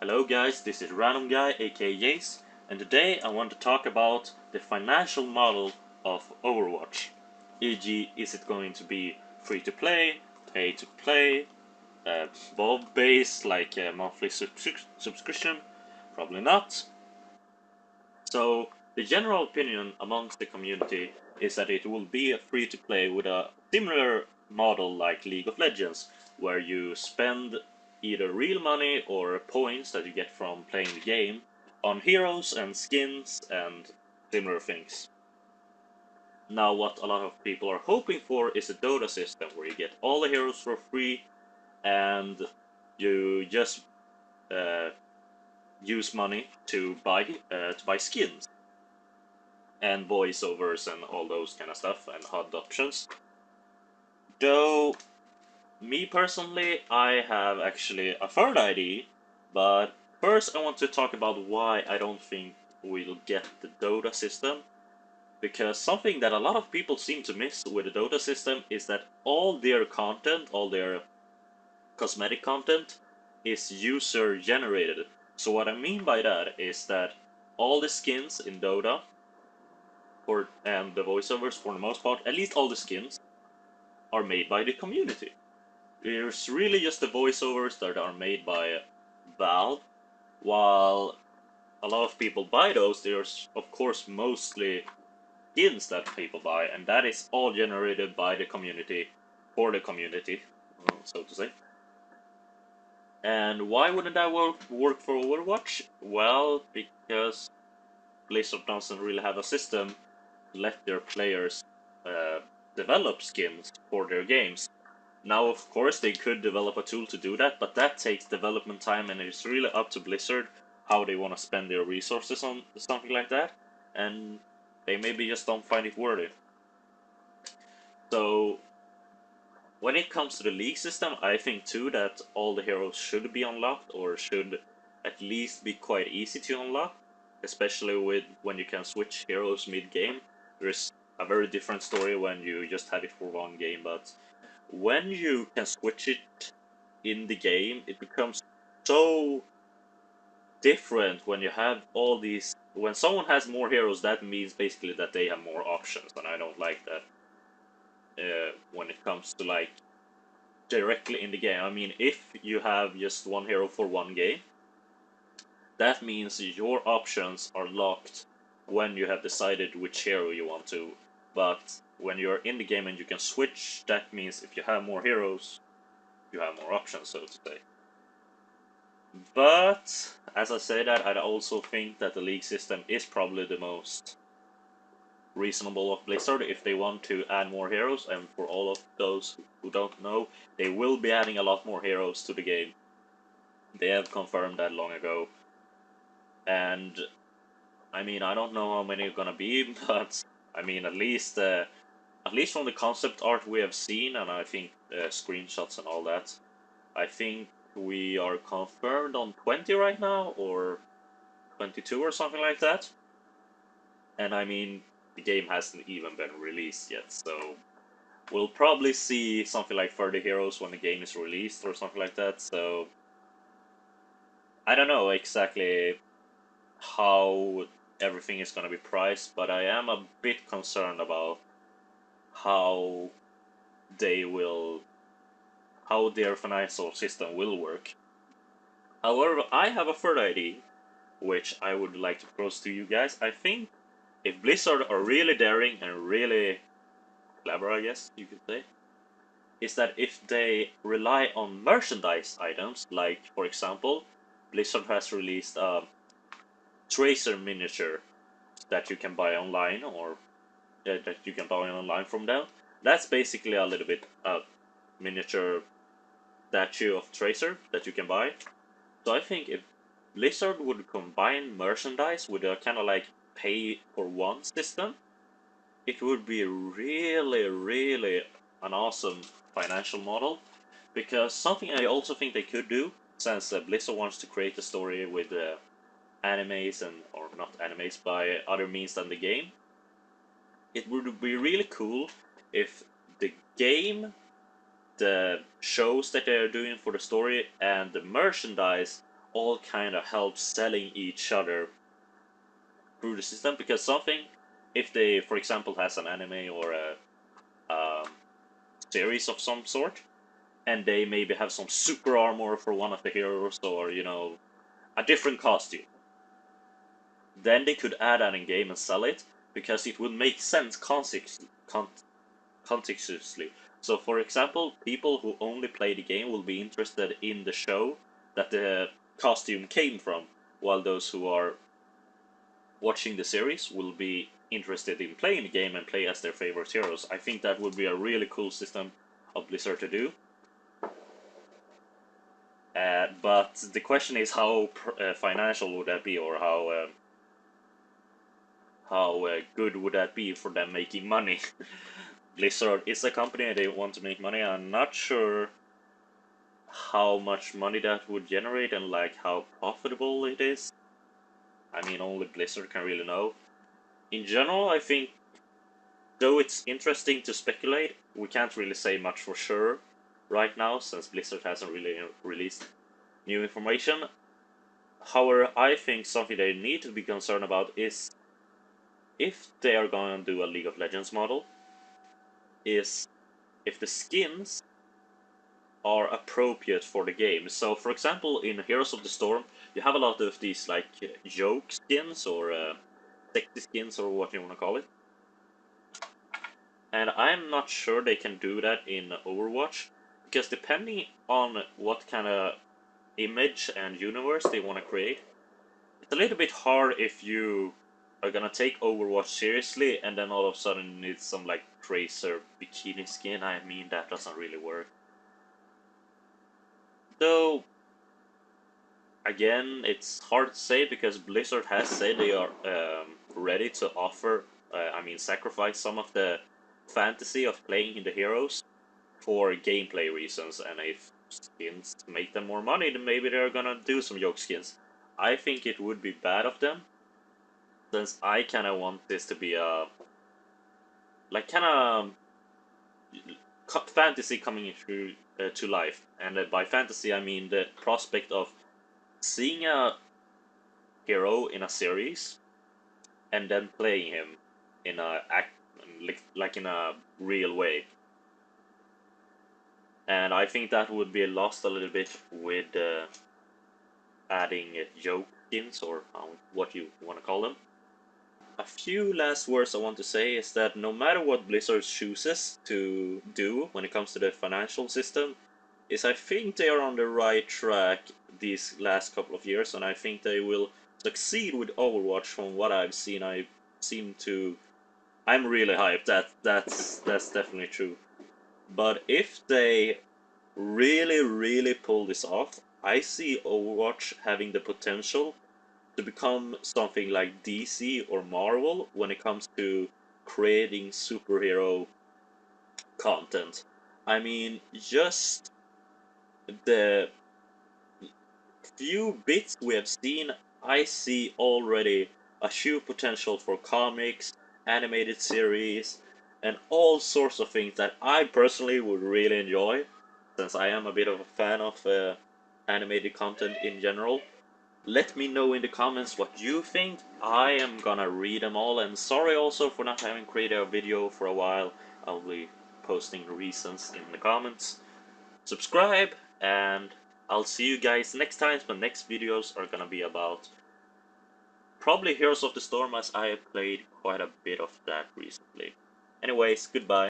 Hello guys, this is Random Guy aka Jace, and today I want to talk about the financial model of Overwatch. E.g., is it going to be free to play, pay to play, bulb based like a monthly subscription? Probably not. So, the general opinion amongst the community is that it will be a free to play with a similar model like League of Legends, where you spend either real money or points that you get from playing the game on heroes and skins and similar things. Now, what a lot of people are hoping for is a Dota system where you get all the heroes for free and you just uh, use money to buy skins and voiceovers and all those kind of stuff and HUD options. Though, me personally, I have actually a third idea, but first I want to talk about why I don't think we'll get the Dota system. Because something that a lot of people seem to miss with the Dota system is that all their content, all their cosmetic content, is user generated. So what I mean by that is that all the skins in Dota and the voiceovers for the most part, at least all the skins, are made by the community. There's really just the voiceovers that are made by Valve, while a lot of people buy those, there's of course mostly skins that people buy, and that is all generated by the community, for the community, so to say. And why wouldn't that work for Overwatch? Well, because Blizzard doesn't really have a system to let their players uh, develop skins for their games. Now, of course, they could develop a tool to do that, but that takes development time, and it's really up to Blizzard how they want to spend their resources on something like that, and they maybe just don't find it worthy. So, when it comes to the league system, I think too that all the heroes should be unlocked, or should at least be quite easy to unlock, especially with when you can switch heroes mid-game. There's a very different story when you just have it for one game, but when you can switch it in the game, it becomes so different when you have all these. When someone has more heroes, that means basically that they have more options, and I don't like that. When it comes to like directly in the game, I mean, if you have just one hero for one game, that means your options are locked when you have decided which hero you want to. But when you're in the game and you can switch, that means if you have more heroes, you have more options, so to say. But as I say that, I also think that the league system is probably the most reasonable of Blizzard if they want to add more heroes. And for all of those who don't know, they will be adding a lot more heroes to the game. They have confirmed that long ago. And I mean, I don't know how many are gonna be, but I mean, at least from the concept art we have seen, and I think screenshots and all that, I think we are confirmed on 20 right now, or 22 or something like that. And I mean, the game hasn't even been released yet, so we'll probably see something like 30 heroes when the game is released or something like that. So I don't know exactly how everything is going to be priced, but I am a bit concerned about how they will, how their financial system will work. However, I have a third idea, which I would like to propose to you guys. I think if Blizzard are really daring and really clever, I guess you could say, is that if they rely on merchandise items, like for example, Blizzard has released a Tracer miniature that you can buy online, or that you can buy online from them. That's basically a little bit a miniature statue of Tracer that you can buy. So I think if Blizzard would combine merchandise with a kind of like pay for one system, it would be really, really an awesome financial model. Because something I also think they could do, since Blizzard wants to create a story with animes and or not animes by other means than the game, it would be really cool if the game, the shows that they are doing for the story, and the merchandise all kind of help selling each other through the system, because something, if they, for example, has an anime or a um, series of some sort, and they maybe have some super armor for one of the heroes, or a different costume, then they could add that in game and sell it, because it would make sense contextually. So, for example, people who only play the game will be interested in the show that the costume came from, while those who are watching the series will be interested in playing the game and play as their favorite heroes. I think that would be a really cool system of Blizzard to do. But the question is how financial would that be, or how good would that be for them making money? Blizzard is a company and they want to make money. I'm not sure how much money that would generate and like how profitable it is. I mean, only Blizzard can really know. In general, I think, though it's interesting to speculate, we can't really say much for sure right now, since Blizzard hasn't really released new information. However, I think something they need to be concerned about is, if they are going to do a League of Legends model, is if the skins are appropriate for the game. So, for example, in Heroes of the Storm, you have a lot of these like joke skins, or sexy skins, or what you want to call it. And I'm not sure they can do that in Overwatch, because depending on what kind of image and universe they want to create, it's a little bit hard if you are gonna take Overwatch seriously and then all of a sudden need some like Tracer bikini skin. I mean, that doesn't really work. Though, again, it's hard to say, because Blizzard has said they are ready to offer, sacrifice some of the fantasy of playing the heroes for gameplay reasons, and if skins make them more money, then maybe they're gonna do some joke skins. I think it would be bad of them, since I kind of want this to be a like kind of fantasy coming through to life, and by fantasy I mean the prospect of seeing a hero in a series and then playing him in a act like in a real way. And I think that would be lost a little bit with adding joke skins, or what you want to call them. A few last words I want to say is that no matter what Blizzard chooses to do when it comes to the financial system, is I think they are on the right track these last couple of years, and I think they will succeed with Overwatch. From what I've seen, I seem to. I'm really hyped. That's definitely true. But if they really pull this off, I see Overwatch having the potential to become something like DC or Marvel when it comes to creating superhero content. I mean, just the few bits we have seen, I see already a huge potential for comics, animated series, and all sorts of things that I personally would really enjoy, since I am a bit of a fan of animated content in general. Let me know in the comments what you think. I am gonna read them all, and sorry also for not having created a video for a while. I'll be posting the reasons in the comments. Subscribe, and I'll see you guys next time. My next videos are gonna be about probably Heroes of the Storm, as I have played quite a bit of that recently. Anyways, goodbye.